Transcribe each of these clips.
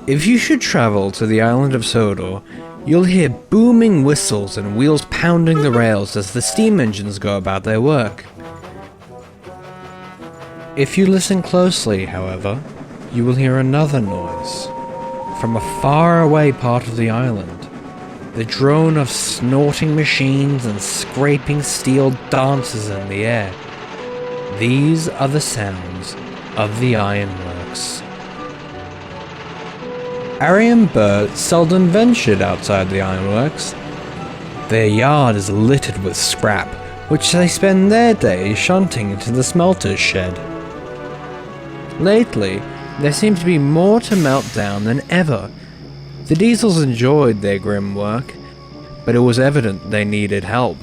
If you should travel to the island of Sodor, you'll hear booming whistles and wheels pounding the rails as the steam engines go about their work. If you listen closely, however, you will hear another noise. From a faraway part of the island, the drone of snorting machines and scraping steel dances in the air. These are the sounds of the ironworks. Harry and Bert seldom ventured outside the ironworks. Their yard is littered with scrap, which they spend their days shunting into the smelter's shed. Lately, there seemed to be more to melt down than ever. The Diesels enjoyed their grim work, but it was evident they needed help.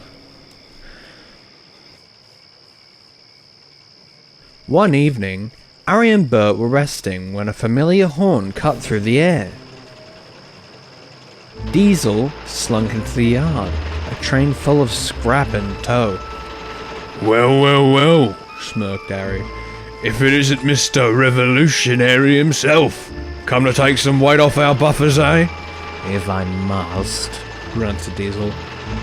One evening, Harry and Bert were resting when a familiar horn cut through the air. Diesel slunk into the yard, a train full of scrap in tow. Well, smirked Harry. If it isn't Mr. Revolutionary himself, come to take some weight off our buffers, eh? If I must, grunted Diesel,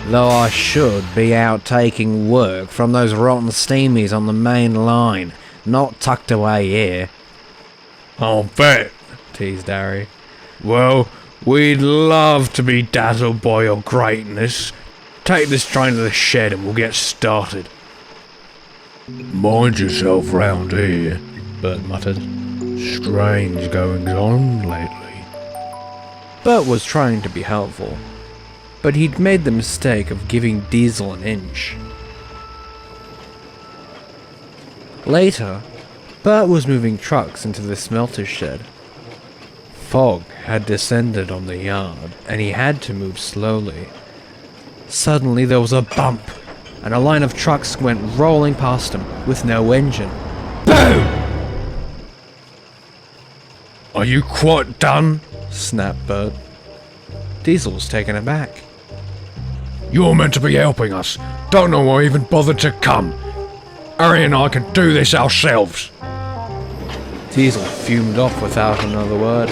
though I should be out taking work from those rotten steamies on the main line, not tucked away here. I'll bet, teased Harry. Well, we'd love to be dazzled by your greatness. Take this train to the shed and we'll get started. Mind yourself round here, Bert muttered. Strange goings on lately. Bert was trying to be helpful, but he'd made the mistake of giving Diesel an inch. Later, Bert was moving trucks into the smelter shed. Fog had descended on the yard, and he had to move slowly. Suddenly there was a bump, and a line of trucks went rolling past him, with no engine. Boom! Are you quite done? Snapped Bert. Diesel was taken aback. You're meant to be helping us. Don't know why I even bothered to come. Harry and I can do this ourselves. Diesel fumed off without another word.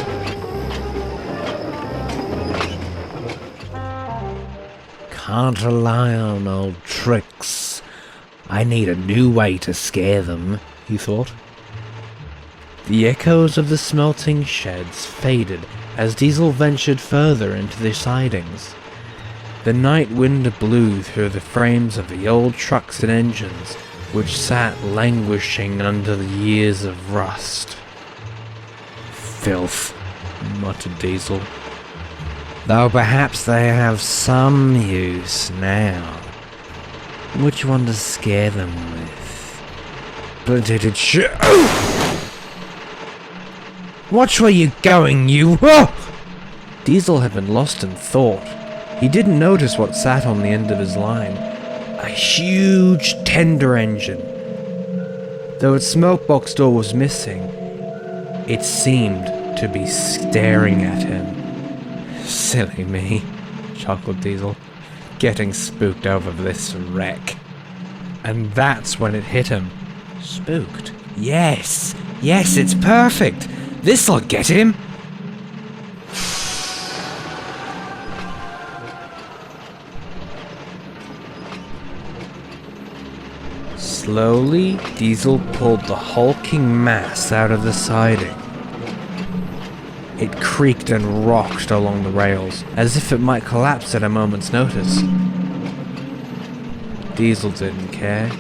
Can't rely on old tricks. I need a new way to scare them, he thought. The echoes of the smelting sheds faded as Diesel ventured further into the sidings. The night wind blew through the frames of the old trucks and engines, which sat languishing under the years of rust. Filth, muttered Diesel. Though perhaps they have some use now. Which one to scare them with? Blunted shit. Watch where you're going, you! Diesel had been lost in thought. He didn't notice what sat on the end of his line. A huge tender engine. Though its smoke box door was missing, it seemed to be staring at him. Silly me, chuckled Diesel, getting spooked over this wreck. And that's when it hit him. Spooked? Yes, it's perfect. This'll get him. Slowly, Diesel pulled the hulking mass out of the siding. It creaked and rocked along the rails, as if it might collapse at a moment's notice. Diesel didn't care.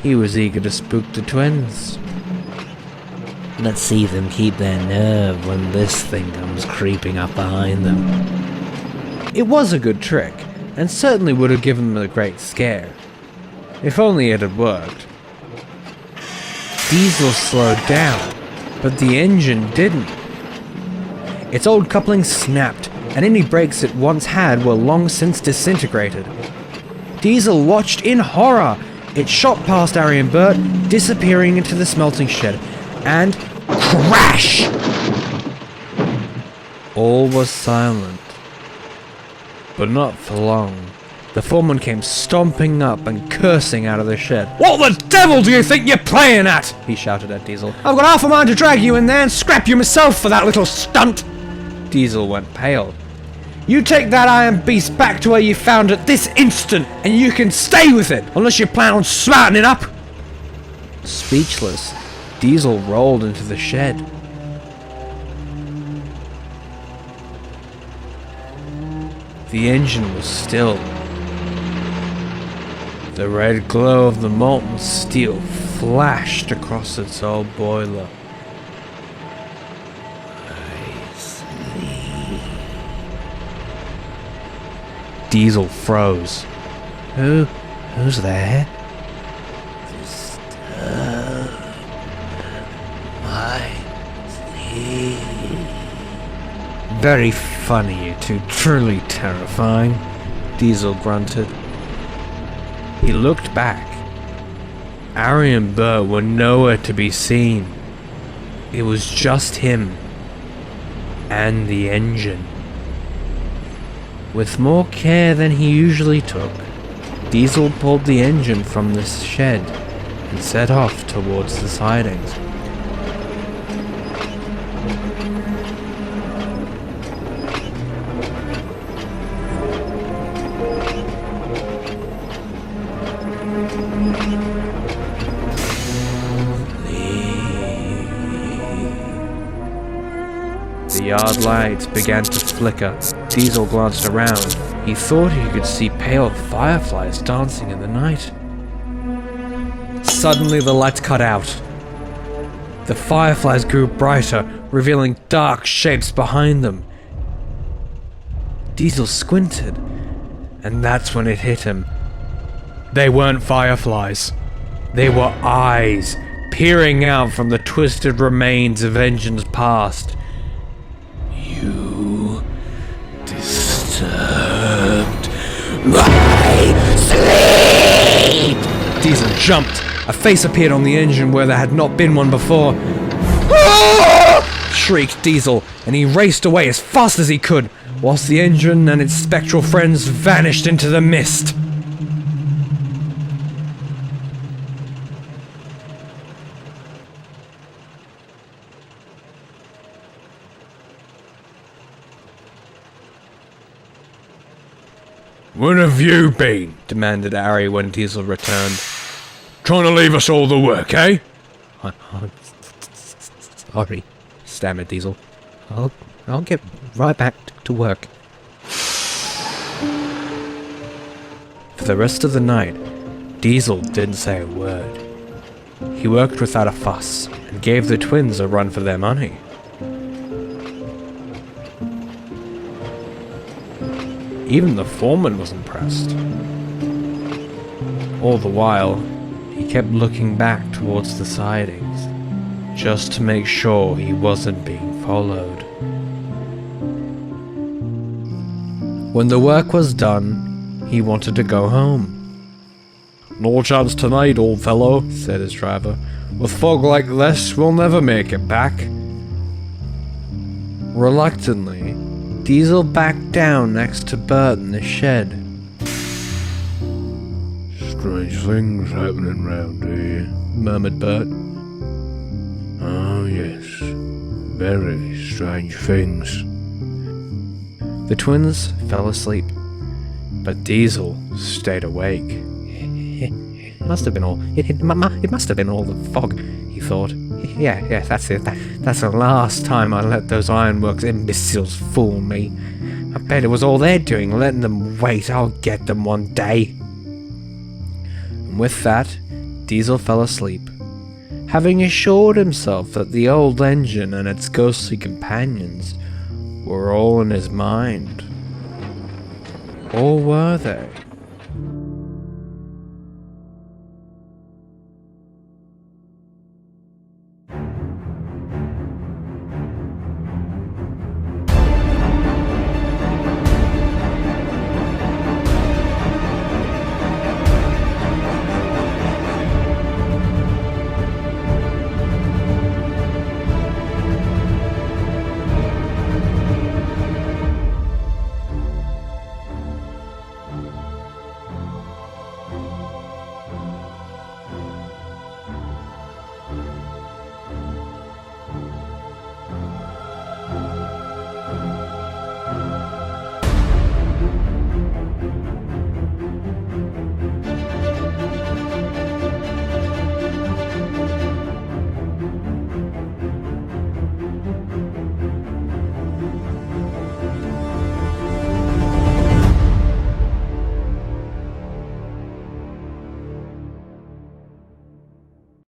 He was eager to spook the twins. Let's see them keep their nerve when this thing comes creeping up behind them. It was a good trick, and certainly would have given them a great scare. If only it had worked. Diesel slowed down, but the engine didn't. Its old coupling snapped, and any brakes it once had were long since disintegrated. Diesel watched in horror. It shot past Harry and Bert, disappearing into the smelting shed, and crash! All was silent, but not for long. The foreman came stomping up and cursing out of the shed. "What the devil do you think you're playing at?" he shouted at Diesel. "I've got half a mind to drag you in there and scrap you myself for that little stunt." Diesel went pale. "You take that iron beast back to where you found it this instant, and you can stay with it, unless you plan on smartening up!" Speechless, Diesel rolled into the shed. The engine was still. The red glow of the molten steel flashed across its old boiler. Diesel froze. Who's there? Very funny, you two. Truly terrifying, Diesel grunted. He looked back. Ari and Bert were nowhere to be seen. It was just him and the engine. With more care than he usually took, Diesel pulled the engine from the shed and set off towards the sidings. The yard lights began to flicker. Diesel glanced around. He thought he could see pale fireflies dancing in the night. Suddenly the lights cut out. The fireflies grew brighter, revealing dark shapes behind them. Diesel squinted, and that's when it hit him. They weren't fireflies. They were eyes, peering out from the twisted remains of engines past. "You disturbed my sleep!" Diesel jumped. A face appeared on the engine where there had not been one before. "Ah!" shrieked Diesel, and he raced away as fast as he could, whilst the engine and its spectral friends vanished into the mist. Where have you been? Demanded Ari when Diesel returned. Trying to leave us all the work, eh? I'm sorry, stammered Diesel. I'll get right back to work. For the rest of the night, Diesel didn't say a word. He worked without a fuss and gave the twins a run for their money. Even the foreman was impressed. All the while, he kept looking back towards the sidings, just to make sure he wasn't being followed. When the work was done, he wanted to go home. "No chance tonight, old fellow," said his driver. "With fog like this, we'll never make it back." Reluctantly, Diesel backed down next to Bert in the shed. "Strange things happening round here," murmured Bert. "Oh yes, very strange things." The twins fell asleep, but Diesel stayed awake. It must have been all the fog, he thought. Yeah, that's it. That's the last time I let those ironworks imbeciles fool me. I bet it was all they're doing, letting them wait. I'll get them one day. And with that, Diesel fell asleep, having assured himself that the old engine and its ghostly companions were all in his mind. Or were they?